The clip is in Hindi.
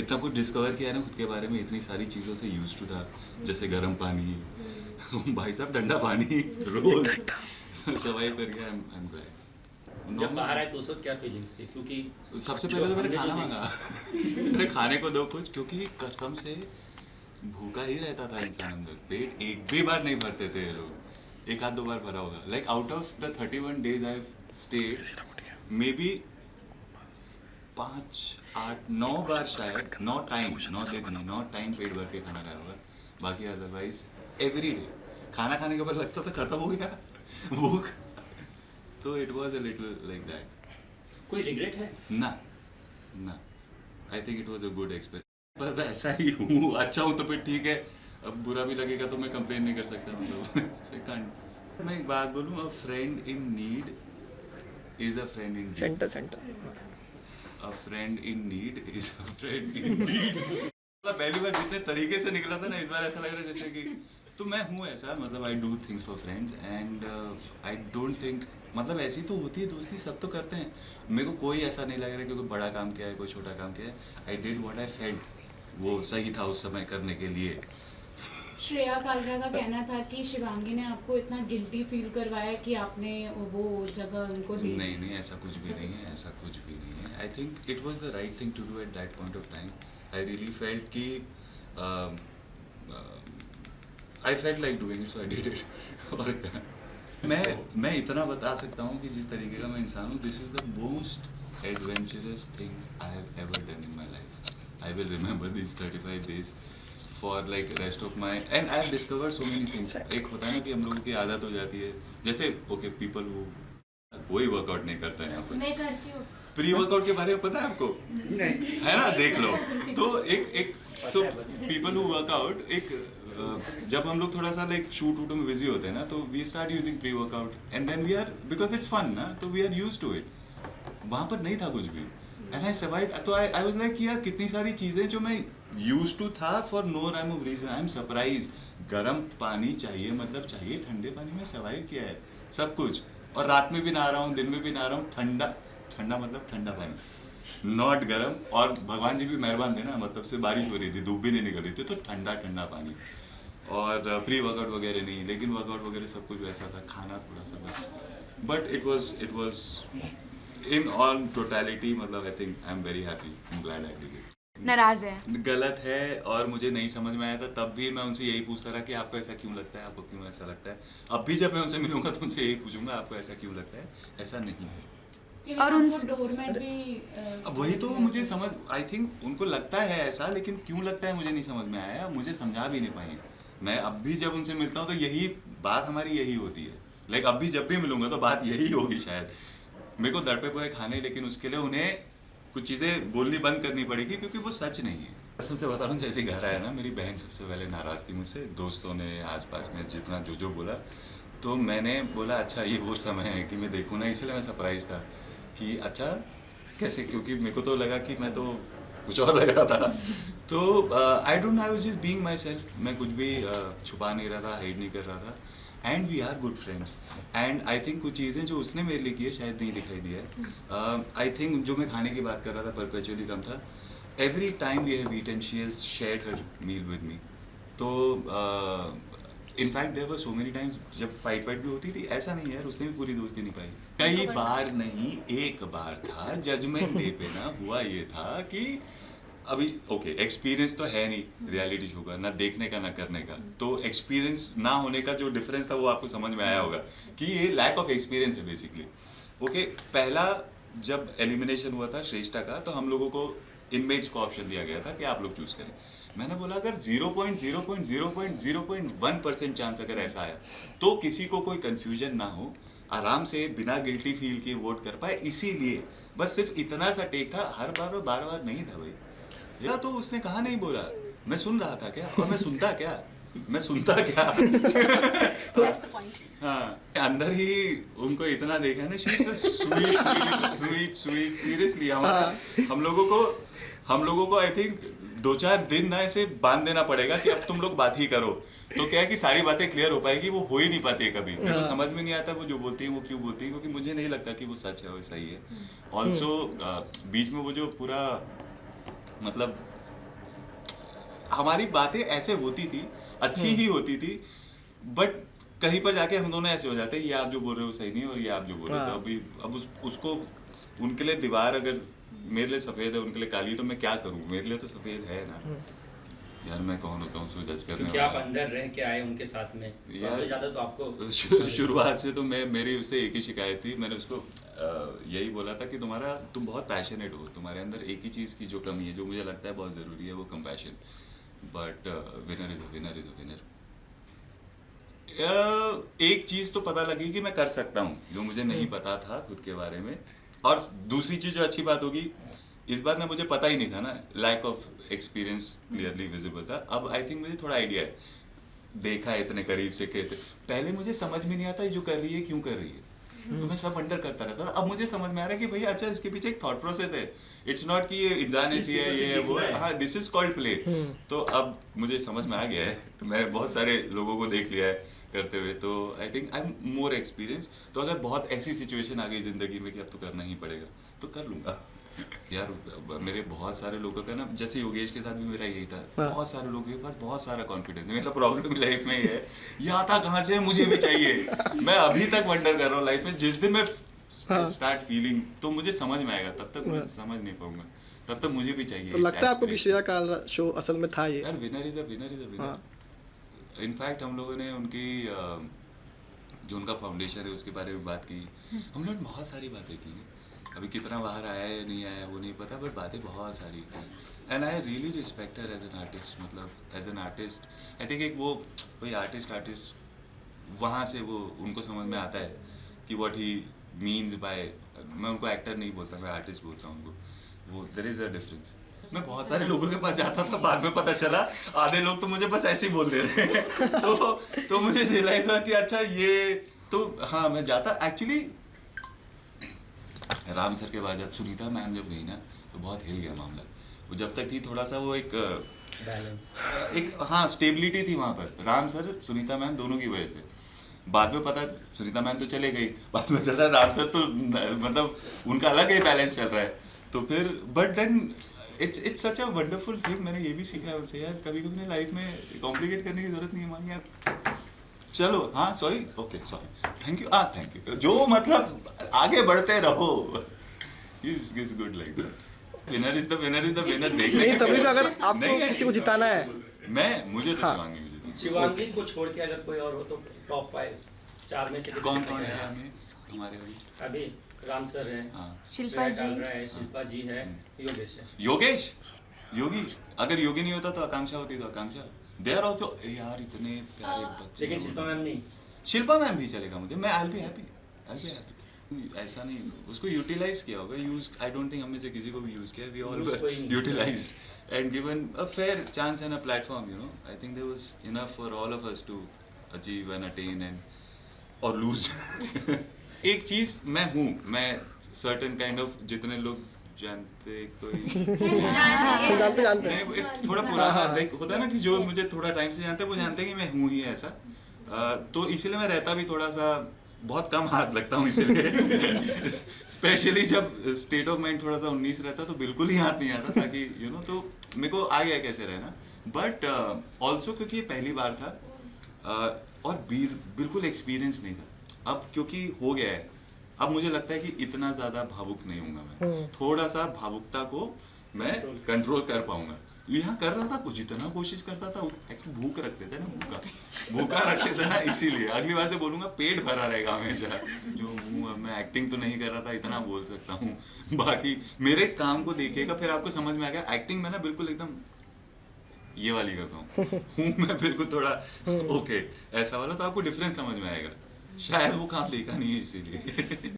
इतना कुछ डिस्कवर किया है ना खुद के बारे में, इतनी सारी चीज़ों से यूज टू था, जैसे गर्म पानी भाई साहब ठंडा पानी रोज सर्वाइव करके आई एम ग्लैड। जब बाहर आए तो उस वक्त क्या फीलिंग्स थी, क्योंकि सबसे जो पहले तो मैंने हमने खाना जो मांगा खाने को दो कुछ, क्योंकि कसम से भूखा ही रहता था इंसान अंदर, पेट एक भी बार नहीं भरते थे ये लोग, एक आध दो बार भरा होगा। Like out of the 31 days I stayed, may be 5 8 9 बार शायद, 9 टाइम, 9 दिन नहीं, 9 टाइम पेट भर के खाना खाया होगा। बाकी अदरवाइज एवरी डे खाना खाने के बाद लगता था खत्म हो गया भूख। तो it was a little like that. कोई रिग्रेट है? ना ना, आई think it was a good experience. पर ऐसा ही हूँ, अच्छा हूँ तो फिर ठीक है, अब बुरा भी लगेगा तो मैं कंप्लेन नहीं कर सकता, मतलब मैं एक बात बोलूँ, अ friend in need is a friend in centre a friend in need is a friend in need. मतलब पहली बार जितने तरीके से निकला था ना, इस बार ऐसा लग रहा है जैसे कि, तो मैं हूँ ऐसा, मतलब I do things for friends and I don't think, मतलब ऐसी तो होती है दोस्ती, सब तो करते हैं। मेरे को कोई ऐसा नहीं लग रहा कि कोई बड़ा काम किया है, कोई छोटा काम किया है। I did what I felt, वो सही था उस समय करने के लिए। श्रेया कालरा का कहना था कि शिवांगी ने आपको इतना गिल्टी फील करवाया कि आपने वो जगह उनको दी। नहीं नहीं, ऐसा कुछ भी नहीं है, ऐसा कुछ भी नहीं है। I think it was the right thing to do at that point of time. I really felt कि I felt like doing it, so I did it. और क्या, मैं इतना बता सकता हूँ कि जिस तरीके का मैं इंसान हूँ, this is the most adventurous thing I have ever done in my life. I will remember this 35 days for like rest of my, and I have discovered so many things. एक होता है ना कि हम लोगों की आदत हो जाती है, जैसे ओके पीपल हु कोई वर्कआउट नहीं करता है यहाँ पर। मैं करती हूँ। प्री वर्कआउट के बारे में पता है आपको? नहीं है ना, देख लो। तो एक सो पीपल हु वर्कआउट, एक जब हम लोग थोड़ा सा लाइक शूट वूट में बिजी होते हैं ना, तो we start using pre workout and then we are, because it's fun ना, तो we are used to it. वहाँ पर नहीं था कुछ भी, एंड आई सर्वाइव। तो आई वाज लाइक यार कितनी सारी चीज़ें जो मैं यूज्ड टू था for no rhyme of reason, I am surprise. गर्म पानी चाहिए, मतलब चाहिए, ठंडे पानी में सर्वाइव किया है सब कुछ, और रात में भी नहा रहा हूँ, दिन में भी नहा रहा हूँ, ठंडा ठंडा मतलब ठंडा पानी, नॉट गर्म। और भगवान जी भी मेहरबान थे ना, मतलब से बारिश हो रही थी, धूप भी नहीं निकल रही थी, तो ठंडा ठंडा पानी। और प्री वर्कआउट वगैरह नहीं, लेकिन वर्कआउट वगैरह सब कुछ वैसा था, खाना थोड़ा सा बस। But it was in all totality, मतलब I think I am very happy, I am glad I did it. नाराज है? गलत है, और मुझे नहीं समझ में आया था, तब भी मैं उनसे यही पूछता रहा कि आपको ऐसा क्यों लगता है, आपको क्यों ऐसा लगता है। अब भी जब मैं उनसे मिलूंगा तो उनसे यही पूछूंगा, आपको ऐसा क्यों लगता है, ऐसा नहीं है। और उनको डोरमेट भी अब वही तो मुझे समझ, आई थिंक उनको लगता है ऐसा, लेकिन क्यों लगता है मुझे नहीं समझ में आया, मुझे समझा भी नहीं पाई। मैं अब भी जब उनसे मिलता हूँ तो यही बात हमारी यही होती है, लाइक अब भी जब भी मिलूंगा तो बात यही होगी शायद। मेरे को दर पे कोई खाने, लेकिन उसके लिए उन्हें कुछ चीज़ें बोलनी बंद करनी पड़ेगी, क्योंकि वो सच नहीं है। कसम से बता रहा हूँ, जैसे घर आया ना, मेरी बहन सबसे पहले नाराज़ थी मुझसे, दोस्तों ने आसपास में जितना जो बोला, तो मैंने बोला अच्छा ये वो समय है कि मैं देखूँ ना, इसलिए मैं सरप्राइज था कि अच्छा कैसे, क्योंकि मेरे को तो लगा कि मैं तो कुछ और लग रहा था। तो I don't know, I was just being my self. मैं कुछ भी छुपा नहीं रहा था, हाइड नहीं कर रहा था, and we are good friends. And I think कुछ चीज़ें जो उसने मेरे लिए की है शायद नहीं दिखाई दी है। आई थिंक जो मैं खाने की बात कर रहा था, परपेचुअली कम था, every time we have eaten she has shared her meal with me. तो in fact there were so many times जब फाइट भी होती थी, ऐसा नहीं है यार उसने भी पूरी दोस्ती नहीं पाई, कई बार नहीं, एक बार था जजमेंट डे पे ना, हुआ ये था कि अभी ओके एक्सपीरियंस तो है नहीं रियलिटी शो का, ना देखने का ना करने का, तो एक्सपीरियंस ना होने का जो डिफरेंस था वो आपको समझ में आया होगा कि ये लैक ऑफ एक्सपीरियंस है बेसिकली। ओके, पहला जब एलिमिनेशन हुआ था श्रेष्ठा का, तो हम लोगों को इनमेट्स को ऑप्शन दिया गया था कि आप लोग चूज करें। मैंने बोला अगर 0.0.0.01% चांस अगर ऐसा आया तो किसी को कोई कंफ्यूजन ना हो, आराम से बिना गिल्टी फील किए वोट कर पाए, इसीलिए बस सिर्फ इतना सा टेक था, हर बार और बार बार नहीं था भाई। या तो उसने कहा नहीं बोला, मैं सुन रहा था क्या, और मैं सुनता क्या, मैं सुनता क्या। हाँ, अंदर ही उनको इतना देखा ना, she is sweet sweet sweet sweet, seriously. हम लोगों को आई थिंक 2-4 दिन ना ऐसे बांध देना पड़ेगा कि अब तुम लोग बात ही करो, तो क्या है कि सारी बातें क्लियर हो पाएगी। वो हो ही नहीं पाती है कभी, मेरे को समझ में नहीं आता वो जो बोलती है वो क्यों बोलती है, क्योंकि मुझे नहीं लगता कि वो सच है, वो सही है। ऑल्सो बीच में वो जो पूरा मतलब हमारी बातें ऐसे होती थी, अच्छी ही होती थी, बट कहीं पर जाके हम दोनों ऐसे हो जाते हैं, ये आप जो बोल रहे हो सही नहीं और ये आप जो बोल रहे हो, तो अभी अब उसको उनके लिए दीवार अगर मेरे लिए सफेद है उनके लिए काली, तो मैं क्या करूं, मेरे लिए तो सफेद है ना यार, मैं कौन होता हूँ उसको जज करने क्योंकि आप अंदर रह के आए उनके साथ में, यार, सबसे ज्यादा तो आपको शुरुआत से तो मेरी उससे एक ही शिकायत थी, मैंने उसको यही बोला था कि तुम बहुत पैशनेट हो, तुम्हारे अंदर एक ही चीज़ की जो कमी है, जो मुझे लगता है बहुत ज़रूरी है, वो compassion, but winner is a winner is a winner. एक चीज़ तो पता लगी कि मैं कर सकता हूँ जो मुझे नहीं पता था खुद के बारे में, और दूसरी चीज़ जो अच्छी बात होगी, इस बार ना मुझे पता ही नहीं था ना, lack of experience clearly visible था, अब आई थिंक मुझे थोड़ा आइडिया है, देखा है इतने करीब से कि पहले मुझे समझ में नहीं आता ये जो कर रही है क्यों कर रही है, तो मैं सब अंडर करता रहता था, अब मुझे समझ में आ रहा है कि भैया अच्छा इसके पीछे एक थॉट प्रोसेस है, इट्स नॉट कि ये इंसान ऐसी है, ये है वो है, हाँ दिस इज कॉल्ड प्ले। तो अब मुझे समझ में आ गया है, मैंने बहुत सारे लोगों को देख लिया है करते हुए, तो आई think I am more experience, तो अगर बहुत ऐसी सिचुएशन आ गई जिंदगी में कि अब तो करना ही पड़ेगा तो कर लूंगा। यार मेरे बहुत सारे लोगों का ना, जैसे योगेश के साथ भी मेरा यही था, बहुत सारे लोगों के पास बहुत सारा कॉन्फिडेंस है, मेरा प्रॉब्लम लाइफ में ये है, ये आता कहाँ से है मुझे भी चाहिए, मैं अभी तक वंडर कर रहा हूँ लाइफ में, जिस दिन मैं स्टार्ट फीलिंग तो मुझे समझ में आएगा, तब तक मैं समझ नहीं पाऊंगा, तब तक मुझे भी चाहिए। तो लगता है आपको कि श्रेया कालरा शो असल में था ये? यार winner is a winner. In fact हम लोगों ने उनकी जो उनका फाउंडेशन है उसके बारे में बात की, हम लोग बहुत सारी बातें की, अभी कितना बाहर आया है नहीं आया वो नहीं पता, बट बातें बहुत सारी की, and I really respect her as an artist, मतलब as an artist I think एक वो कोई आर्टिस्ट वहाँ से वो उनको समझ में आता है कि व्हाट ही मीन्स बाय, मैं उनको एक्टर नहीं बोलता, मैं आर्टिस्ट बोलता हूँ उनको, वो देयर इज अ डिफरेंस। मैं बहुत सारे लोगों के पास जाता था, बाद में पता चला आधे लोग तो मुझे बस ऐसे ही बोल दे रहे हैं तो मुझे रियलाइज हुआ कि अच्छा ये तो, हाँ मैं जाता एक्चुअली राम सर के बाद जब सुनीता मैम जब गई ना तो बहुत हिल गया मामला, वो जब तक थी थोड़ा सा वो एक बैलेंस, एक हाँ स्टेबिलिटी थी वहाँ पर, राम सर सुनीता मैम दोनों की वजह से, बाद में पता सुनीता मैम तो चले गई, बाद में चला राम सर तो मतलब उनका अलग ही बैलेंस चल रहा है, तो फिर but then it's such a wonderful thing, मैंने ये भी सीखा है उनसे यार, कभी कभी ना लाइफ में कॉम्प्लिकेट करने की जरूरत नहीं है, मान यार चलो हाँ sorry okay sorry thank you thank you, जो मतलब आगे बढ़ते रहो, is good like that, winner is the winner देखने नहीं तभी तो अगर आपको किसी को जिताना है, मैं मुझे तो हाँ। शिवांगी को छोड़ के अगर कोई और हो तो टॉप 5 4 में से किसी कौन को कौन है चाहिए? हमें हमारे अभी राम सर है, हाँ शिल्पा जी है, शिल्पा जी है, योगेश है। योगेश योगी, अगर योगी नहीं होता तो आकांक्षा होती, तो आकांक्षा दे आर आल्सो यार इतने प्यारे बच्चे, लेकिन शिल्पा मैम नहीं, शिल्पा मैम भी चलेगा मुझे, मैं आई विल बी हैप्पी, ऐसा नहीं, उसको यूटिलाइज किया होगा, यूज आई डोंट थिंक हमने से किसी को भी यूज किया, we all utilised and given a fair chance and a platform, you know, I think there was enough for all of us to achieve and attain and और लूज। एक चीज मैं हूँ, मैं सर्टेन काइंड ऑफ, जितने लोग जानते कोई जानते नहीं, एक थोड़ा पुराना लाइक होता है ना कि जो मुझे थोड़ा टाइम से जानते हैं वो जानते हैं कि मैं हूँ ही ऐसा, तो इसीलिए मैं रहता भी थोड़ा सा बहुत कम हाथ लगता हूँ, इसीलिए स्पेशली जब स्टेट ऑफ माइंड थोड़ा सा 19 रहता तो बिल्कुल ही हाथ नहीं आता, ताकि यू नो तो मेरे को आ गया कैसे रहना, बट ऑल्सो क्योंकि ये पहली बार था और बिल्कुल एक्सपीरियंस नहीं था, अब क्योंकि हो गया है, अब मुझे लगता है कि इतना ज़्यादा भावुक नहीं हूँगा मैं, थोड़ा सा भावुकता को मैं कंट्रोल कर पाऊंगा, यहाँ कर रहा था कुछ, इतना कोशिश करता था, भूख रखते थे ना, भूखा रखते थे ना, इसीलिए अगली बार से बोलूंगा पेट भरा रहेगा हमेशा, जो हूँ मैं एक्टिंग तो नहीं कर रहा था, इतना बोल सकता हूँ, बाकी मेरे काम को देखिएगा फिर आपको समझ में आ गया, एक्टिंग में ना बिल्कुल एकदम ये वाली करता हूँ मैं बिल्कुल थोड़ा ओके ऐसा वाला, तो आपको डिफरेंस समझ में आएगा, शायद वो काम देखा नहीं है इसीलिए।